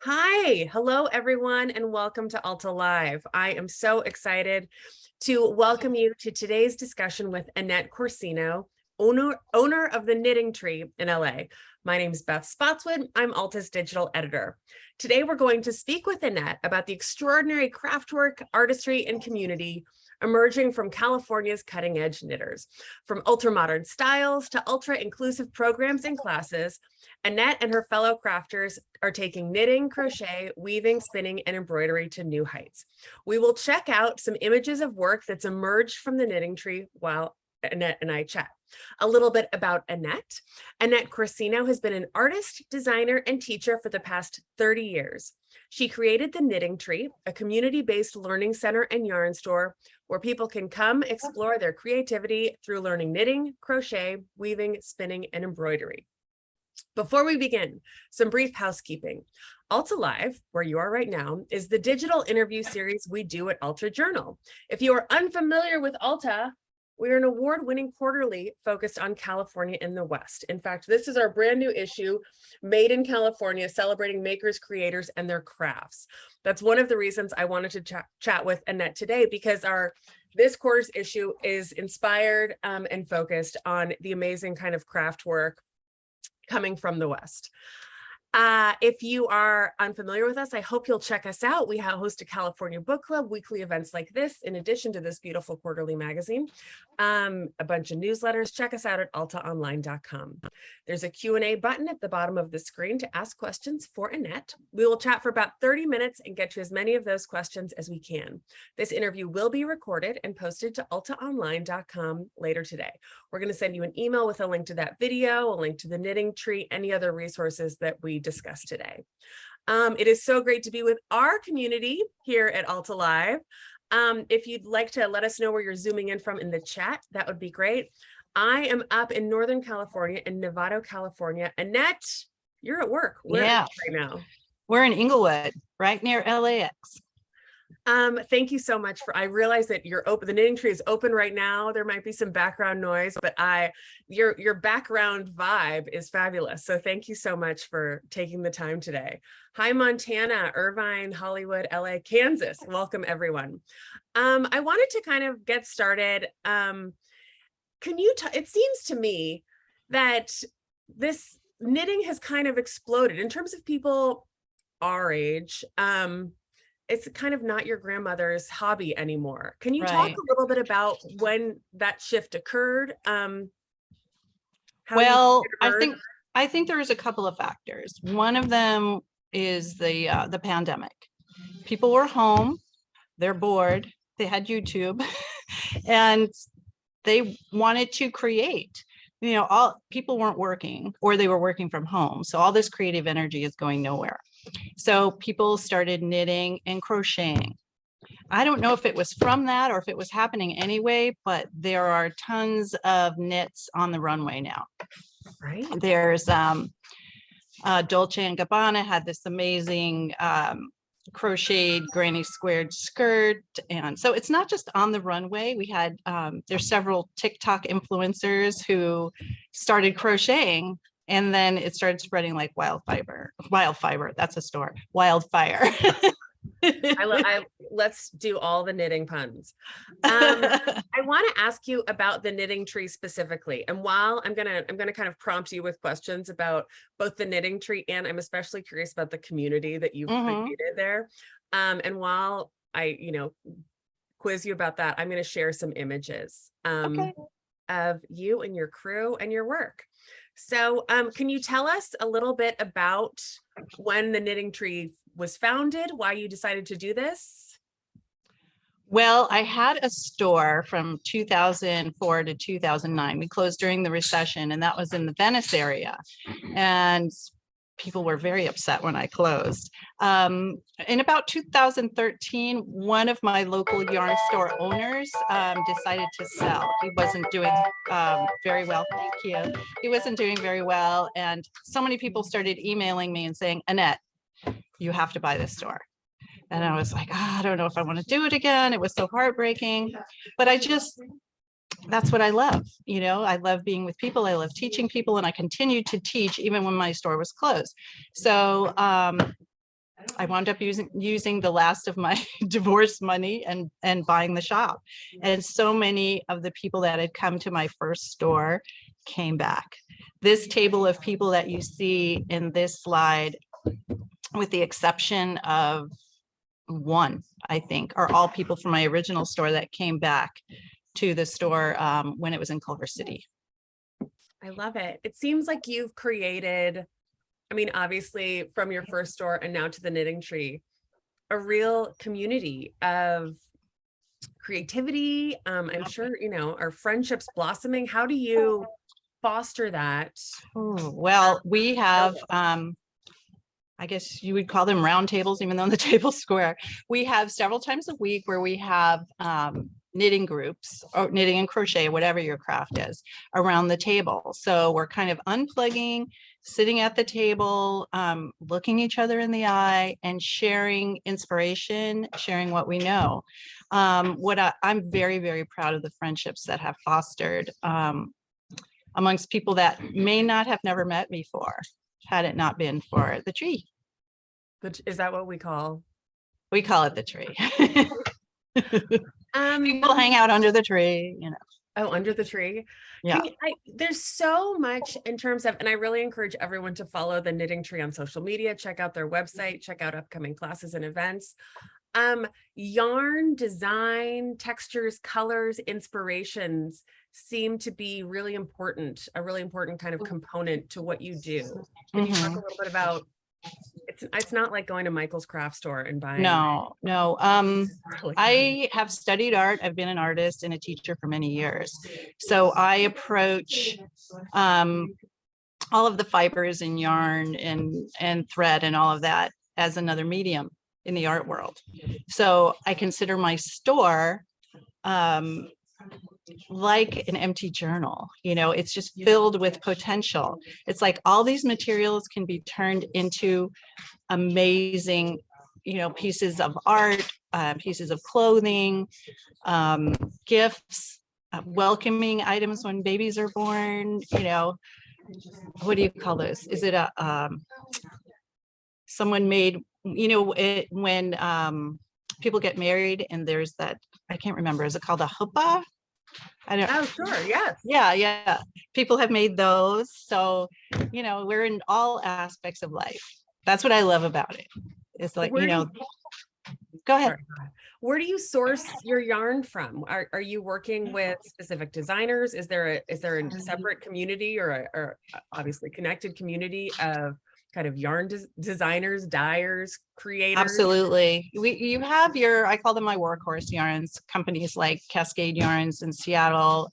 Hi, hello everyone, and welcome to Alta Live. I am so excited to welcome you to today's discussion with Annette Corsino, owner of the Knitting Tree in LA. My name is Beth Spotswood. I'm Alta's digital editor. Today we're going to speak with Annette about the extraordinary craftwork, artistry, and community emerging from California's cutting-edge knitters. From ultramodern styles to ultra-inclusive programs and classes, Annette and her fellow crafters are taking knitting, crochet, weaving, spinning, and embroidery to new heights. We will check out some images of work that's emerged from the Knitting Tree while Annette and I chat. A little bit about Annette. Annette Corsino has been an artist, designer, and teacher for the past 30 years. She created the Knitting Tree, a community-based learning center and yarn store where people can come explore their creativity through learning knitting, crochet, weaving, spinning, and embroidery. Before we begin, some brief housekeeping. Alta Live, where you are right now, is the digital interview series we do at Alta Journal. If you are unfamiliar with Alta, we're an award-winning quarterly focused on California and the West. In fact, this is our brand new issue, Made in California, celebrating makers, creators, and their crafts. That's one of the reasons I wanted to chat with Annette today, because this quarter's issue is inspired and focused on the amazing kind of craft work coming from the West. If you are unfamiliar with us, I hope you'll check us out. We host a California book club, weekly events like this, in addition to this beautiful quarterly magazine, a bunch of newsletters. Check us out at ultaonline.com. There's a Q&A button at the bottom of the screen to ask questions for Annette. We will chat for about 30 minutes and get to as many of those questions as we can. This interview will be recorded and posted to ultaonline.com later today. We're going to send you an email with a link to that video, a link to the Knitting Tree, any other resources that we discussed today. It is so great to be with our community here at Alta Live. If you'd like to let us know where you're zooming in from in the chat, that would be great. I am up in Northern California, in Novato, California. Annette, you're at work. Where are you right now? We're in Inglewood, right near LAX. Thank you so much I realize that you're open. The Knitting Tree is open right now. There might be some background noise, but your background vibe is fabulous. So thank you so much for taking the time today. Hi, Montana, Irvine, Hollywood, LA, Kansas. Welcome, everyone. I wanted to kind of get started. It seems to me that this knitting has kind of exploded in terms of people our age. It's kind of not your grandmother's hobby anymore. Can you talk a little bit about when that shift occurred? Well, I think there's a couple of factors. One of them is the pandemic. People were home, they're bored, they had YouTube, and they wanted to create. You know, all people weren't working, or they were working from home. So all this creative energy is going nowhere. So people started knitting and crocheting. I don't know if it was from that or if it was happening anyway, but there are tons of knits on the runway now. Right. There's Dolce & Gabbana had this amazing crocheted granny squared skirt, and so it's not just on the runway. We had there's several TikTok influencers who started crocheting, and then it started spreading like wildfire. That's a store. Wildfire. Let's do all the knitting puns. I want to ask you about the Knitting Tree specifically, and while I'm gonna kind of prompt you with questions about both the Knitting Tree, and I'm especially curious about the community that you've created there. And while I quiz you about that, I'm going to share some images of you and your crew and your work. So can you tell us a little bit about when the Knitting Tree was founded, why you decided to do this? Well, I had a store from 2004 to 2009. We closed during the recession, and that was in the Venice area. And people were very upset when I closed. In about 2013, one of my local yarn store owners decided to sell. He wasn't doing very well. Thank you. He wasn't doing very well. And so many people started emailing me and saying, Annette, you have to buy this store. And I was like, I don't know if I want to do it again. It was so heartbreaking, but that's what I love. You know, I love being with people. I love teaching people, and I continued to teach even when my store was closed. So I wound up using the last of my divorce money and buying the shop. And so many of the people that had come to my first store came back. This table of people that you see in this slide, with the exception of one, I think, are all people from my original store that came back to the store when it was in Culver City. I love it. It seems like you've created, I mean, obviously from your first store and now to the Knitting Tree, a real community of creativity. I'm sure, you know, our friendships blossoming. How do you foster that? Ooh, well, we have, I guess you would call them round tables, even though the table's square. We have several times a week where we have knitting groups or knitting and crochet, whatever your craft is, around the table. So we're kind of unplugging, sitting at the table, looking each other in the eye and sharing inspiration, sharing what we know. I'm very, very proud of the friendships that have fostered amongst people that may not have never met before, had it not been for the tree. Is that what we call? We call it the tree. People hang out under the tree, you know. Oh, under the tree. Yeah. There's so much in terms of, and I really encourage everyone to follow the Knitting Tree on social media, check out their website, check out upcoming classes and events. Yarn design, textures, colors, inspirations seem to be really important, a really important kind of component to what you do. Can you talk a little bit about, it's not like going to Michael's craft store and buying. No. I have studied art. I've been an artist and a teacher for many years. So I approach all of the fibers and yarn and thread and all of that as another medium in the art world. So I consider my store like an empty journal. You know, it's just filled with potential. It's like all these materials can be turned into amazing, you know, pieces of art, pieces of clothing, gifts, welcoming items when babies are born. You know, what do you call this? Is it a someone made, you know, when people get married and there's that, I can't remember, is it called a chuppah? I don't. Oh, sure. Yes. Yeah. People have made those. So, you know, we're in all aspects of life. That's what I love about it. It's like, you know, go ahead. Sorry. Where do you source your yarn from? Are you working with specific designers? Is there a separate community or obviously connected community of kind of yarn designers, dyers, creators? Absolutely. You have your, I call them my workhorse yarns, companies like Cascade Yarns in Seattle.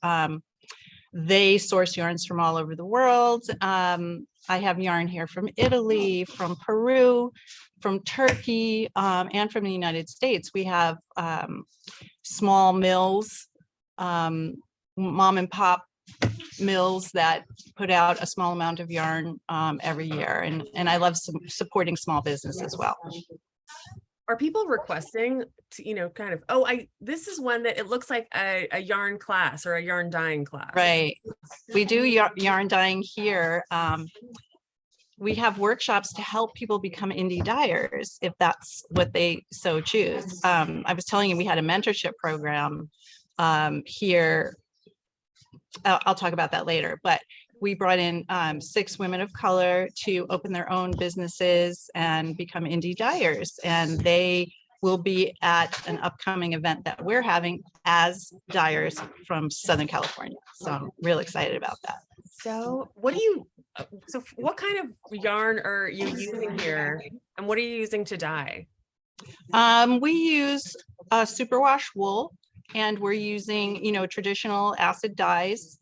They source yarns from all over the world. I have yarn here from Italy, from Peru, from Turkey, and from the United States. We have small mills, mom and pop mills that put out a small amount of yarn every year. And I love supporting small business as well. Are people requesting to, you know, kind of, oh, this is one that it looks like a yarn class or a yarn dyeing class? Right. We do yarn dyeing here. We have workshops to help people become indie dyers if that's what they so choose. I was telling you, we had a mentorship program here. I'll talk about that later, but we brought in 6 women of color to open their own businesses and become indie dyers. And they will be at an upcoming event that we're having as dyers from Southern California. So I'm real excited about that. So what kind of yarn are you using here? And what are you using to dye? We use superwash wool, and we're using, you know, traditional acid dyes.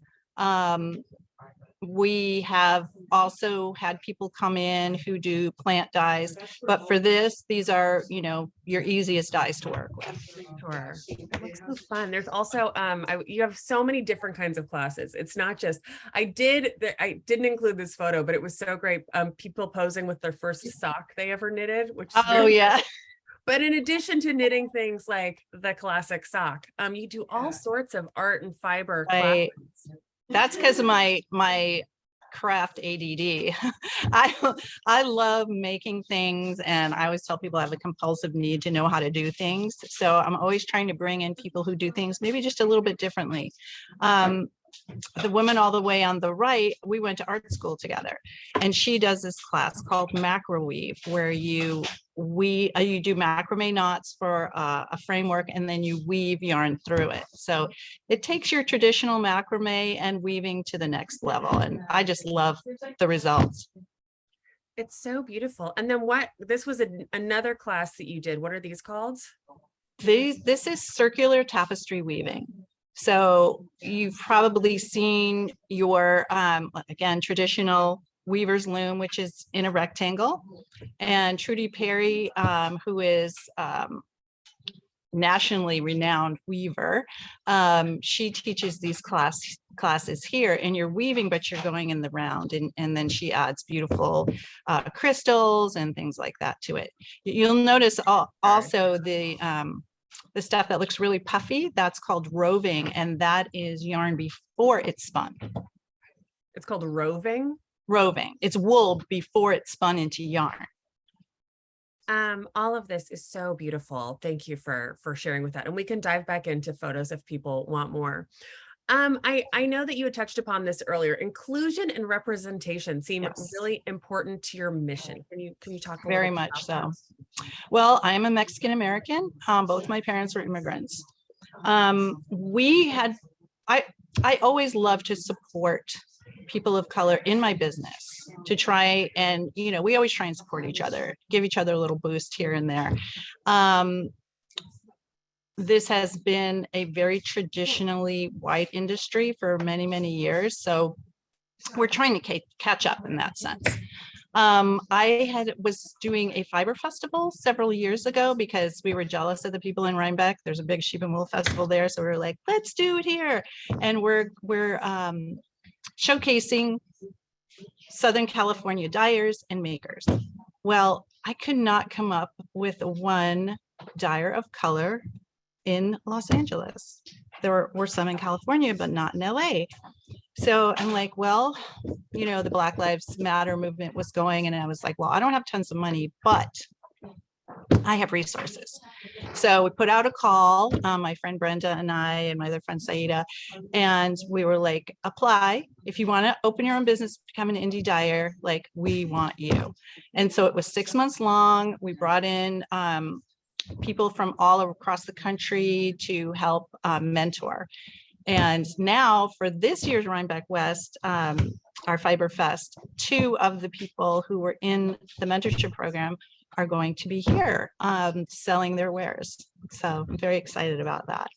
We have also had people come in who do plant dyes, but for this, these are, you know, your easiest dyes to work with. Sure. That looks so fun. There's also, you have so many different kinds of classes. It's not just, I didn't include this photo, but it was so great. People posing with their first sock they ever knitted, which is yeah. But in addition to knitting things like the classic sock, you do all sorts of art and fiber. Right. That's because of my craft ADD. I love making things, and I always tell people I have a compulsive need to know how to do things. So I'm always trying to bring in people who do things maybe just a little bit differently. The woman all the way on the right, we went to art school together, and she does this class called macro weave, where you do macrame knots for a framework, and then you weave yarn through it. So it takes your traditional macrame and weaving to the next level, and I just love the results. It's so beautiful. And then this was another class that you did. What are these called? This is circular tapestry weaving. So you've probably seen your, again, traditional weaver's loom, which is in a rectangle. And Trudy Perry, who is nationally renowned weaver, she teaches these classes here, and you're weaving, but you're going in the round, and then she adds beautiful crystals and things like that to it. You'll notice also the stuff that looks really puffy, that's called roving, and that is yarn before it's spun. It's called roving? Roving. It's wool before it's spun into yarn. All of this is so beautiful. Thank you for sharing with that. And we can dive back into photos if people want more. I know that you had touched upon this earlier. Inclusion and representation seem really important to your mission. Can you talk a Very little bit much about so. Well, I'm a Mexican American. Both my parents were immigrants. I always love to support people of color in my business, to try and, we always try and support each other, give each other a little boost here and there. This has been a very traditionally white industry for many, many years. So we're trying to catch up in that sense. I was doing a fiber festival several years ago because we were jealous of the people in Rhinebeck. There's a big sheep and wool festival there. So we were like, let's do it here. And we're showcasing Southern California dyers and makers. Well, I could not come up with one dyer of color in Los Angeles. There were some in California, but not in LA. So I'm like, well, the Black Lives Matter movement was going, and I was like, well, I don't have tons of money, but I have resources. So we put out a call, my friend Brenda and I and my other friend Saida, and we were like, apply. If you want to open your own business, become an indie dyer, like, we want you. And so it was 6 months long. We brought in people from all across the country to help mentor. And now for this year's Rhinebeck West, our Fiber Fest, 2 of the people who were in the mentorship program are going to be here selling their wares. So I'm very excited about that.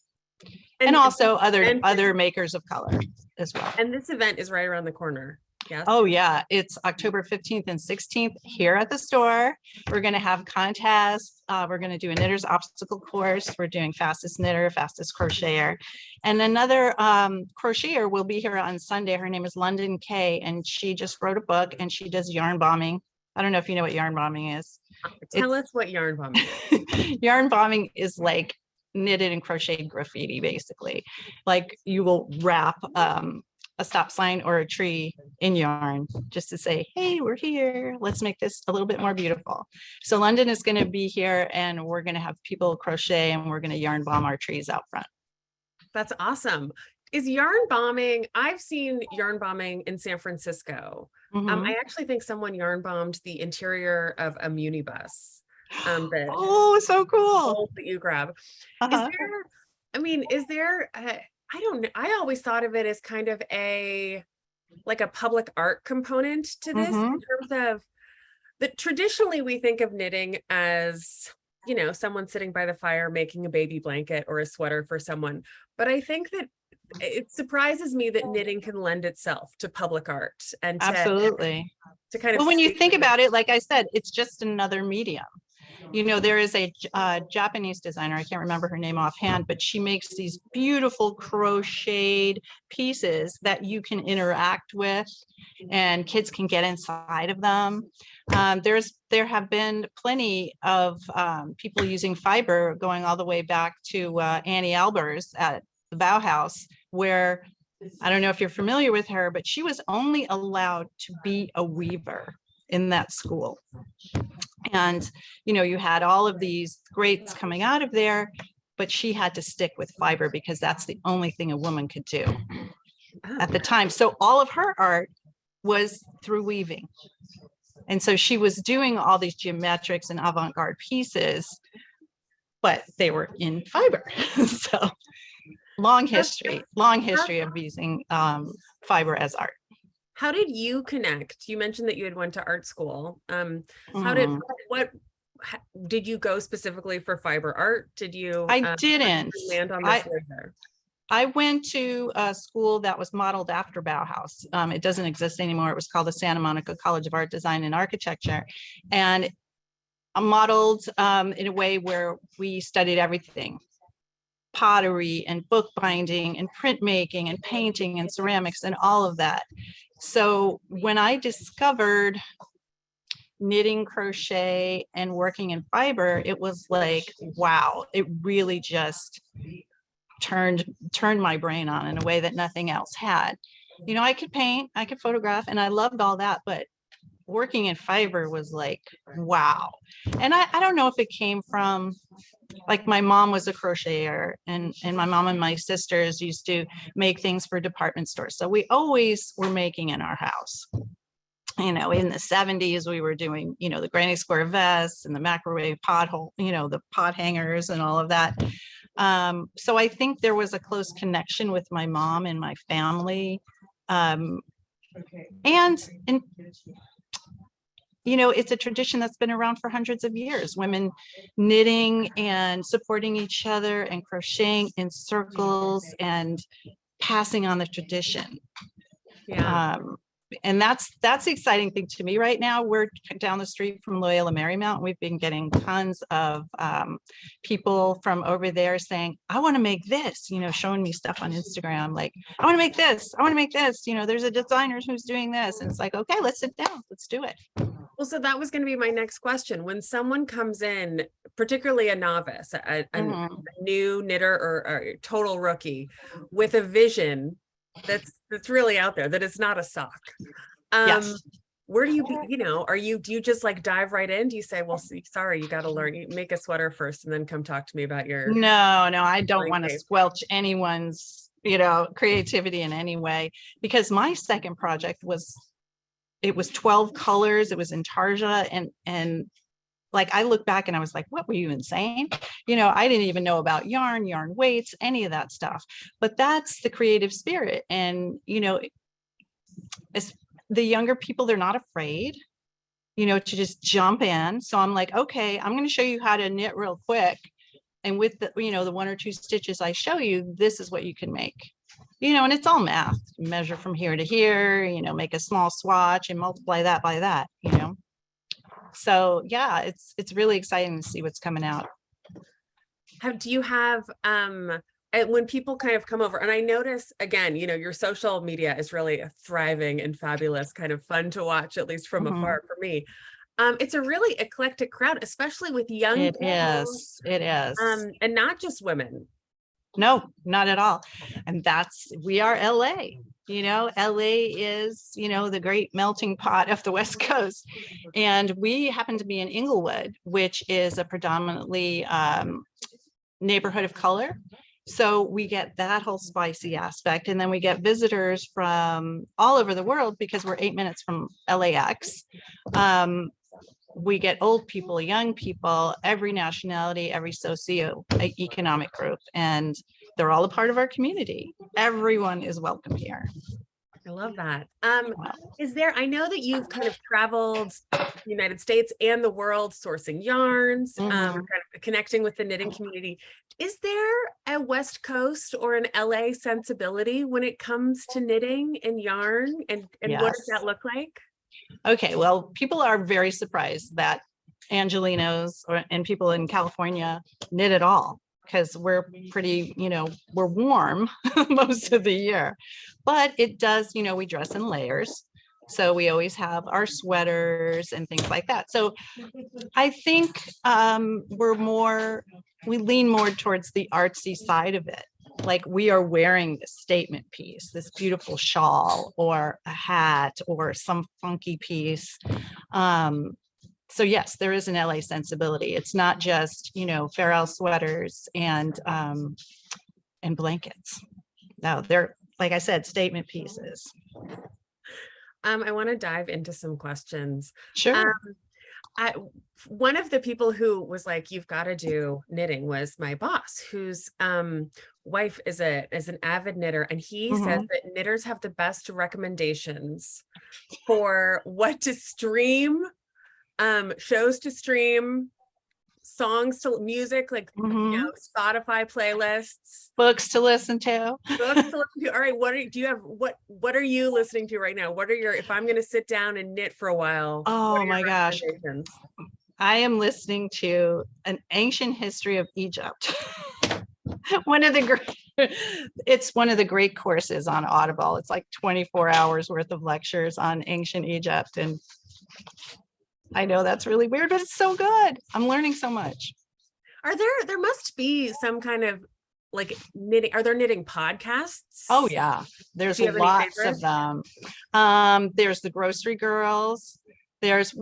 And also other makers of color as well. And this event is right around the corner. Yes. Oh yeah, it's October 15th and 16th here at the store. We're going to have contests. We're going to do a knitter's obstacle course. We're doing fastest knitter, fastest crocheter. And another crocheter will be here on Sunday. Her name is London Kay, and she just wrote a book, and she does yarn bombing. I don't know if you know what yarn bombing is. Tell us what yarn bombing is. Yarn bombing is like knitted and crocheted graffiti, basically. Like, you will wrap a stop sign or a tree in yarn just to say, hey, we're here. Let's make this a little bit more beautiful. So London is going to be here, and we're going to have people crochet, and we're going to yarn bomb our trees out front. That's awesome. Is yarn bombing, I've seen yarn bombing in San Francisco. I actually think someone yarn bombed the interior of a Munibus. Oh, so cool. That you grab. Is there, I don't know. I always thought of it as kind of a public art component to this, in terms of that traditionally we think of knitting as, someone sitting by the fire making a baby blanket or a sweater for someone. But I think that it surprises me that knitting can lend itself to public art and absolutely to kind of. Well, when you think about it, like I said, it's just another medium. There is a Japanese designer, I can't remember her name offhand, but she makes these beautiful crocheted pieces that you can interact with, and kids can get inside of them. There have been plenty of people using fiber going all the way back to Annie Albers at the Bauhaus, where I don't know if you're familiar with her, but she was only allowed to be a weaver in that school. And, you had all of these greats coming out of there, but she had to stick with fiber because that's the only thing a woman could do at the time. So all of her art was through weaving. And so she was doing all these geometrics and avant-garde pieces, but they were in fiber. So long history of using fiber as art. How did you connect? You mentioned that you had went to art school. What did you go specifically for fiber art? Did you? I didn't land on this laser? I went to a school that was modeled after Bauhaus. It doesn't exist anymore. It was called the Santa Monica College of Art Design and Architecture, and modeled in a way where we studied everything: pottery and bookbinding and printmaking and painting and ceramics and all of that. So when I discovered knitting, crochet, and working in fiber, it was like, wow, it really just turned my brain on in a way that nothing else had. I could paint, I could photograph, and I loved all that, but working in fiber was like, wow. And I don't know if it came from, like, my mom was a crocheter, and my mom and my sisters used to make things for department stores. So we always were making in our house. In the 70s, we were doing, the granny square vests and the microwave pothole, the pot hangers and all of that. So I think there was a close connection with my mom and my family. And it's a tradition that's been around for hundreds of years, women knitting and supporting each other and crocheting in circles and passing on the tradition. Yeah. And that's the exciting thing to me right now. We're down the street from Loyola Marymount. We've been getting tons of people from over there saying, I want to make this, showing me stuff on Instagram. Like, I want to make this. There's a designer who's doing this. And it's like, okay, let's sit down. Let's do it. Well, so that was going to be my next question. When someone comes in, particularly a novice, a new knitter or a total rookie with a vision that's really out there, that it's not a sock. Yes. Where do you, do you just like dive right in? Do you say, well, sorry, you got to learn, you make a sweater first and then come talk to me about your. No, I don't want to squelch anyone's, creativity in any way, because my second project was 12 colors. It was in Tarja, and like, I look back and I was like, what, were you insane? I didn't even know about yarn weights, any of that stuff. But that's the creative spirit. And, it's the younger people, they're not afraid, to just jump in. So I'm like, okay, I'm going to show you how to knit real quick. And with the, the one or two stitches I show you, this is what you can make. And it's all math. Measure from here to here, make a small swatch and multiply that by that, So yeah, it's really exciting to see what's coming out. Do you have when people kind of come over, and I notice again, your social media is really thriving and fabulous, kind of fun to watch, at least from afar for me. It's a really eclectic crowd, especially with young people. It is. And not just women. No, not at all. And we are LA. LA is, the great melting pot of the West Coast. And we happen to be in Inglewood, which is a predominantly neighborhood of color. So we get that whole spicy aspect. And then we get visitors from all over the world because we're 8 minutes from LAX. We get old people, young people, every nationality, every socio-economic group, and they're all a part of our community. Everyone is welcome here. I love that. I know that you've kind of traveled the United States and the world sourcing yarns, kind of connecting with the knitting community. Is there a West Coast or an LA sensibility when it comes to knitting and yarn? And Yes. What does that look like? Okay, well, people are very surprised that Angelinos and people in California knit at all, because we're pretty, we're warm most of the year. But it does, we dress in layers. So we always have our sweaters and things like that. So I think we lean more towards the artsy side of it. like we are wearing this statement piece, this beautiful shawl or a hat or some funky piece. So yes, there is an LA sensibility. It's not just, Farrell sweaters and blankets. No, they're, like I said, statement pieces. I want to dive into some questions. Sure. One of the people who was like, you've got to do knitting was my boss, whose wife is an avid knitter. And he says that knitters have the best recommendations for what to stream, shows to stream, songs to music, like Spotify playlists, books to listen to. Books to listen to. All right, what are you listening to right now? What are your, if I'm going to sit down and knit for a while? Oh my gosh. I am listening to An Ancient History of Egypt. It's one of the great courses on Audible. It's like 24 hours worth of lectures on ancient Egypt. And I know that's really weird, but it's so good. I'm learning so much. There must be some kind of like knitting. Are there knitting podcasts? Oh yeah. There's lots of them. There's the Grocery Girls. There's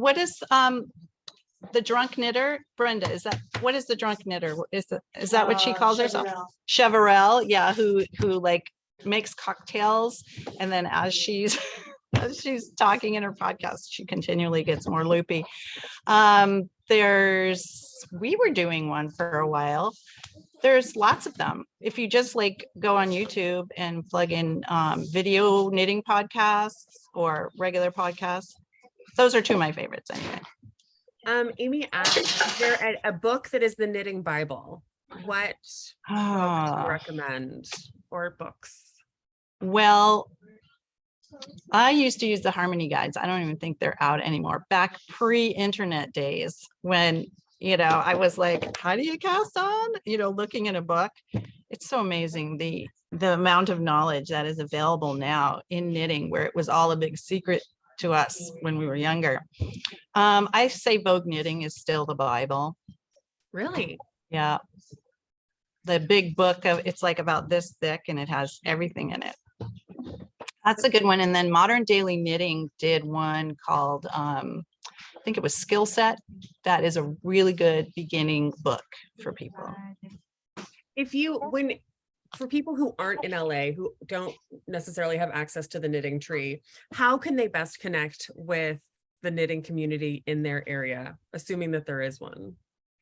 the Drunk Knitter. Brenda, what is the Drunk Knitter? Is that what she calls herself? Cheverell. Yeah. Who like makes cocktails. And then as she's talking in her podcast, she continually gets more loopy. We were doing one for a while. There's lots of them. If you just like go on YouTube and plug in video knitting podcasts or regular podcasts, those are two of my favorites anyway. Amy asked, is there a book that is the knitting Bible? What would you recommend, or books? Well, I used to use the Harmony guides. I don't even think they're out anymore. Back pre-internet days when, I was like, how do you cast on? Looking in a book. It's so amazing the amount of knowledge that is available now in knitting, where it was all a big secret to us when we were younger. I say Vogue Knitting is still the Bible. Really? Yeah. The big book it's like about this thick and it has everything in it. That's a good one. And then Modern Daily Knitting did one called, I think it was Skill Set. That is a really good beginning book for people. For people who aren't in LA, who don't necessarily have access to the knitting tree, how can they best connect with the knitting community in their area, assuming that there is one?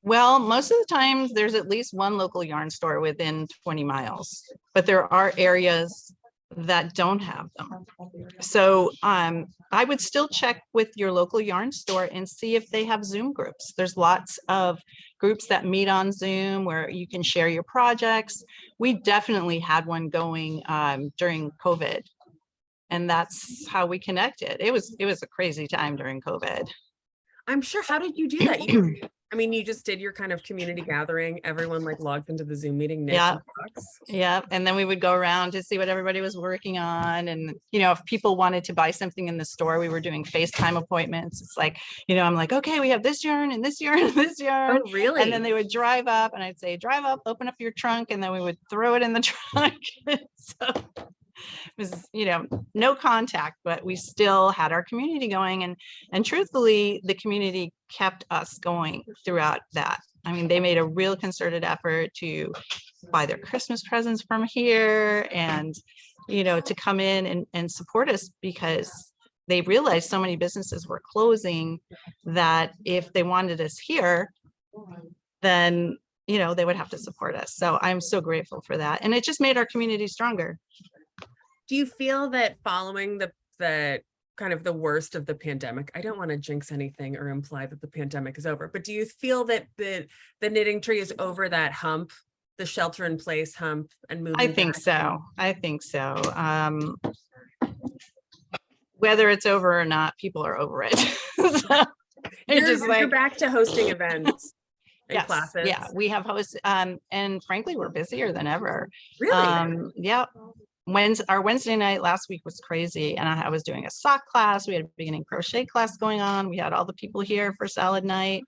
Well, most of the time there's at least one local yarn store within 20 miles, but there are areas that don't have them. So I would still check with your local yarn store and see if they have Zoom groups. There's lots of groups that meet on Zoom where you can share your projects. We definitely had one going during COVID, and that's how we connected. It was a crazy time during COVID. I'm sure. How did you do that? You just did your kind of community gathering. Everyone like logged into the Zoom meeting. Yeah. And then we would go around to see what everybody was working on. And, if people wanted to buy something in the store, we were doing FaceTime appointments. It's like, I'm like, okay, we have this yarn and this yarn and this yarn. Oh, really? And then they would drive up and I'd say, drive up, open up your trunk. And then we would throw it in the trunk. So it was, no contact, but we still had our community going. And truthfully, the community kept us going throughout that. I mean, they made a real concerted effort to buy their Christmas presents from here and, to come in and support us, because they realized so many businesses were closing that if they wanted us here, then, they would have to support us. So I'm so grateful for that. And it just made our community stronger. Do you feel that following the kind of the worst of the pandemic, I don't want to jinx anything or imply that the pandemic is over, but do you feel that the knitting tree is over that hump, the shelter in place hump, and moving? I think so. Whether it's over or not, people are over it. So you're back to hosting events and classes. Yeah, we have hosts, and frankly, we're busier than ever. Really? Yeah. Our Wednesday night last week was crazy, and I was doing a sock class. We had a beginning crochet class going on. We had all the people here for salad night,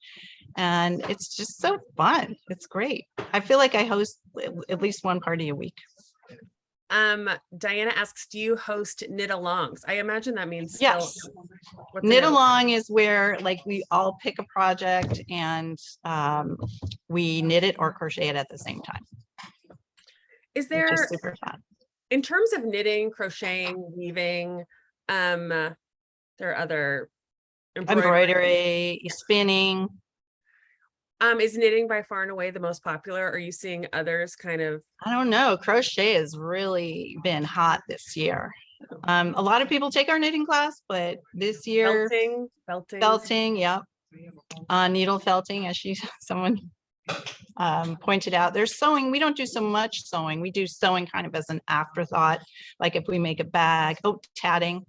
and it's just so fun. It's great. I feel like I host at least one party a week. Diana asks, do you host knit alongs? I imagine that means still. Yes. What's a Knit along is where like we all pick a project and we knit it or crochet it at the same time. Is Which there, is super fun. in terms of knitting, crocheting, weaving, there are other Embroidery, spinning. Is knitting by far and away the most popular? Are you seeing others kind of? I don't know. Crochet has really been hot this year. A lot of people take our knitting class, but this year felting, yeah. Needle felting, as someone pointed out. There's sewing. We don't do so much sewing. We do sewing kind of as an afterthought, like if we make a bag. Oh, tatting.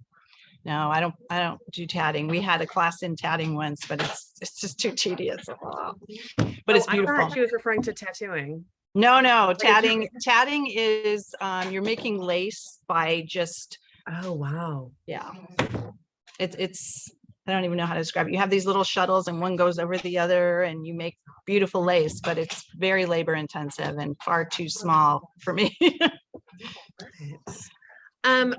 No, I don't do tatting. We had a class in tatting once, but it's just too tedious. But it's beautiful. I thought she was referring to tattooing. No, tatting is you're making lace by just. Oh, wow. Yeah. It's I don't even know how to describe it. You have these little shuttles and one goes over the other and you make beautiful lace, but it's very labor intensive and far too small for me.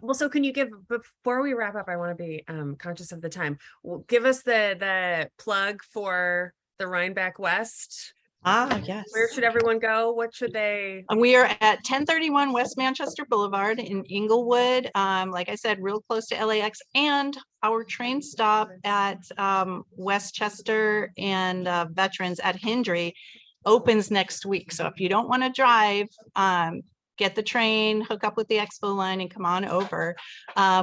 Well, so can you give, before we wrap up, I want to be conscious of the time. Give us the plug for the Rhinebeck West. Yes. Where should everyone go? What should they? We are at 1031 West Manchester Boulevard in Inglewood. Like I said, real close to LAX, and our train stop at Westchester and Veterans at Hindley opens next week. So if you don't want to drive, get the train, hook up with the expo line and come on over.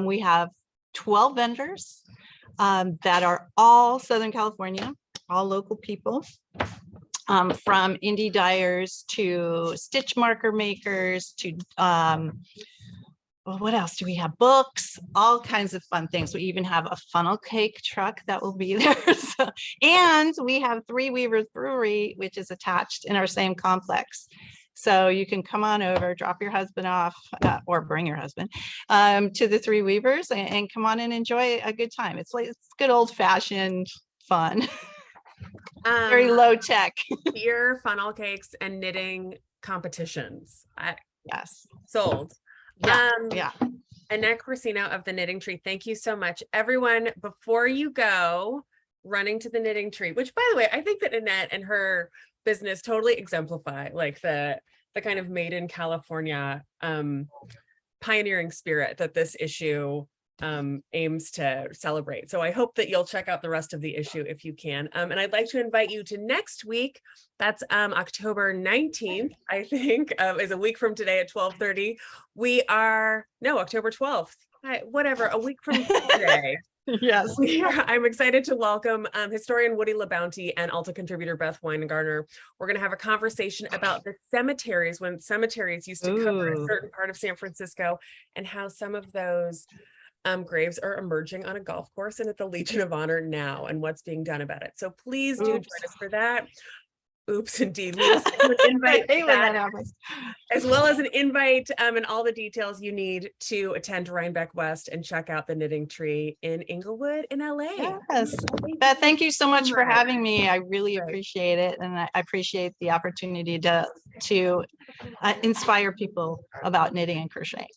We have 12 vendors that are all Southern California, all local people. From indie dyers to stitch marker makers to well, what else do we have? Books, all kinds of fun things. We even have a funnel cake truck that will be there. And we have Three Weavers Brewery, which is attached in our same complex. So you can come on over, drop your husband off, or bring your husband to the Three Weavers and come on and enjoy a good time. It's good old fashioned fun. Very low tech. Beer, funnel cakes, and knitting competitions. Yes. Sold. Yeah. Annette Corsino of the Knitting Tree, thank you so much. Everyone, before you go, running to the Knitting Tree, which, by the way, I think that Annette and her business totally exemplify like the kind of made in California pioneering spirit that this issue aims to celebrate. So I hope that you'll check out the rest of the issue if you can. And I'd like to invite you to next week. That's October 19th, I think, is a week from today at 12:30. October 12th. Whatever, a week from today. Yes. I'm excited to welcome historian Woody LaBounty and Alta contributor Beth Weingartner. We're going to have a conversation about the cemeteries, when cemeteries used to cover a certain part of San Francisco, and how some of those graves are emerging on a golf course and at the Legion of Honor now, and what's being done about it. So please do join us for that. Oops, indeed. We will invite that, as well as an invite and all the details you need to attend Rhinebeck West and check out the Knitting Tree in Inglewood in LA. Yes. Beth, thank you so much for having me. I really appreciate it. And I appreciate the opportunity to inspire people about knitting and crocheting.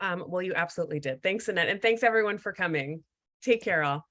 Well, you absolutely did. Thanks, Annette. And thanks everyone for coming. Take care all.